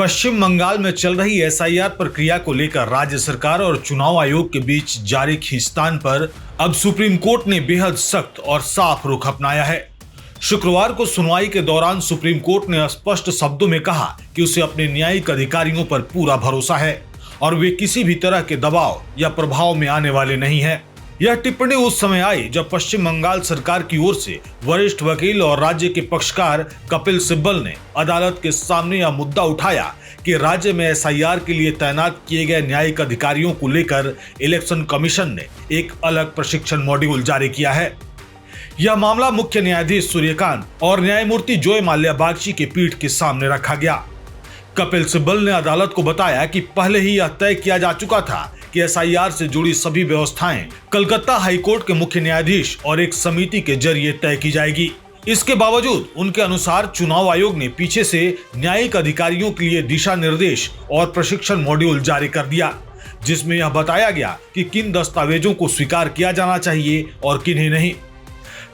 पश्चिम बंगाल में चल रही एसआईआर प्रक्रिया को लेकर राज्य सरकार और चुनाव आयोग के बीच जारी खींचतान पर अब सुप्रीम कोर्ट ने बेहद सख्त और साफ रुख अपनाया है। शुक्रवार को सुनवाई के दौरान सुप्रीम कोर्ट ने स्पष्ट शब्दों में कहा कि उसे अपने न्यायिक अधिकारियों पर पूरा भरोसा है और वे किसी भी तरह के दबाव या प्रभाव में आने वाले नहीं है। यह टिप्पणी उस समय आई जब पश्चिम बंगाल सरकार की ओर से वरिष्ठ वकील और राज्य के पक्षकार कपिल सिब्बल ने अदालत के सामने यह मुद्दा उठाया कि राज्य में एसआईआर के लिए तैनात किए गए न्यायिक अधिकारियों को लेकर इलेक्शन कमीशन ने एक अलग प्रशिक्षण मॉड्यूल जारी किया है। यह मामला मुख्य न्यायाधीश सूर्यकांत और न्यायमूर्ति जोय माल्या बागची की पीठ के सामने रखा गया। कपिल सिब्बल ने अदालत को बताया कि पहले ही यह तय किया जा चुका था कि एसआईआर से जुड़ी सभी व्यवस्थाएं कलकत्ता हाईकोर्ट के मुख्य न्यायाधीश और एक समिति के जरिए तय की जाएगी। इसके बावजूद उनके अनुसार चुनाव आयोग ने पीछे से न्यायिक अधिकारियों के लिए दिशा निर्देश और प्रशिक्षण मॉड्यूल जारी कर दिया, जिसमें यह बताया गया कि किन दस्तावेजों को स्वीकार किया जाना चाहिए और किन्हें नहीं।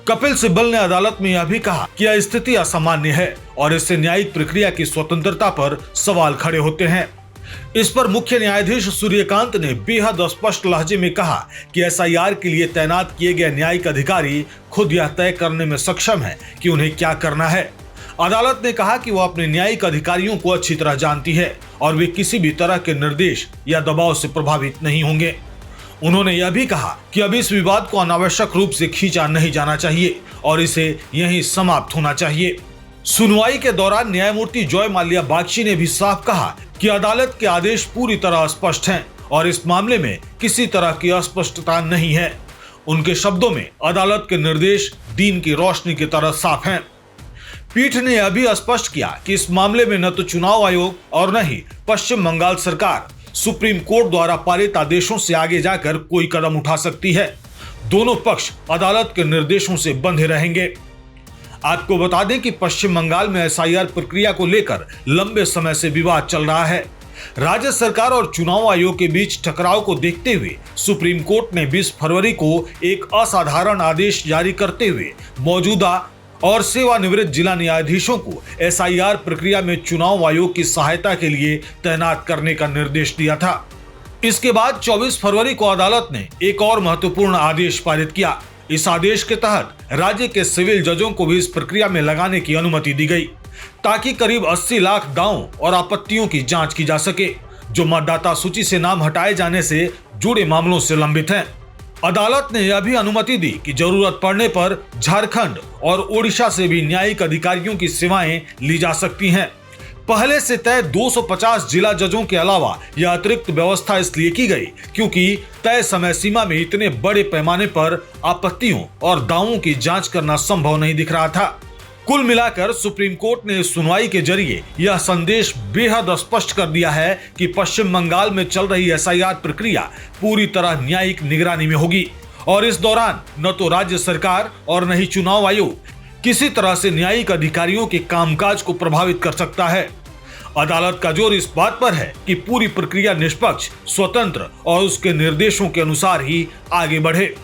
कपिल सिब्बल ने अदालत में यह भी कहा कि यह स्थिति असामान्य है और इससे न्यायिक प्रक्रिया की स्वतंत्रता पर सवाल खड़े होते हैं। इस पर मुख्य न्यायाधीश सूर्यकांत ने बेहद स्पष्ट लहजे में कहा कि एसआईआर के लिए तैनात किए गए न्यायिक अधिकारी खुद यह तय करने में सक्षम है कि उन्हें क्या करना है। अदालत ने कहा कि वह अपने न्यायिक अधिकारियों को अच्छी तरह जानती है और वे किसी भी तरह के निर्देश या दबाव से प्रभावित नहीं होंगे। उन्होंने यह भी कहा कि अब इस विवाद को अनावश्यक रूप से खींचा नहीं जाना चाहिए और इसे यहीं समाप्त होना चाहिए। सुनवाई के दौरान न्यायमूर्ति जोय माल्या बागची ने भी साफ कहा कि अदालत के आदेश पूरी तरह स्पष्ट हैं और इस मामले में किसी तरह की अस्पष्टता नहीं है। उनके शब्दों में अदालत के निर्देश दिन की रोशनी की तरह साफ हैं। पीठ ने यह भी स्पष्ट किया कि इस मामले में न तो चुनाव आयोग और न ही पश्चिम बंगाल सरकार सुप्रीम कोर्ट द्वारा पारित आदेशों से आगे जाकर कोई कदम उठा सकती है। दोनों पक्ष अदालत के निर्देशों से बंधे रहेंगे। आपको बता दें कि पश्चिम बंगाल में एसआईआर प्रक्रिया को लेकर लंबे समय से विवाद चल रहा है। राज्य सरकार और चुनाव आयोग के बीच टकराव को देखते हुए सुप्रीम कोर्ट ने 20 फरवरी को एक असाधारण आदेश जारी करते हुए मौजूदा और सेवानिवृत्त जिला न्यायाधीशों को एसआईआर प्रक्रिया में चुनाव आयोग की सहायता के लिए तैनात करने का निर्देश दिया था। इसके बाद 24 फरवरी को अदालत ने एक और महत्वपूर्ण आदेश पारित किया। इस आदेश के तहत राज्य के सिविल जजों को भी इस प्रक्रिया में लगाने की अनुमति दी गई ताकि करीब 80 लाख दावों और आपत्तियों की जांच की जा सके जो मतदाता सूची से नाम हटाए जाने से जुड़े मामलों से लंबित हैं। अदालत ने यह भी अनुमति दी कि जरूरत पड़ने पर झारखंड और ओडिशा से भी न्यायिक अधिकारियों की सेवाएं ली जा सकती हैं। पहले से तय 250 जिला जजों के अलावा यह अतिरिक्त व्यवस्था इसलिए की गई क्योंकि तय समय सीमा में इतने बड़े पैमाने पर आपत्तियों और दावों की जांच करना संभव नहीं दिख रहा था। कुल मिलाकर सुप्रीम कोर्ट ने सुनवाई के जरिए यह संदेश बेहद स्पष्ट कर दिया है कि पश्चिम बंगाल में चल रही एसआईआर प्रक्रिया पूरी तरह न्यायिक निगरानी में होगी और इस दौरान न तो राज्य सरकार और न ही चुनाव आयोग किसी तरह से न्यायिक अधिकारियों के कामकाज को प्रभावित कर सकता है। अदालत का जोर इस बात पर है कि पूरी प्रक्रिया निष्पक्ष, स्वतंत्र और उसके निर्देशों के अनुसार ही आगे बढ़े।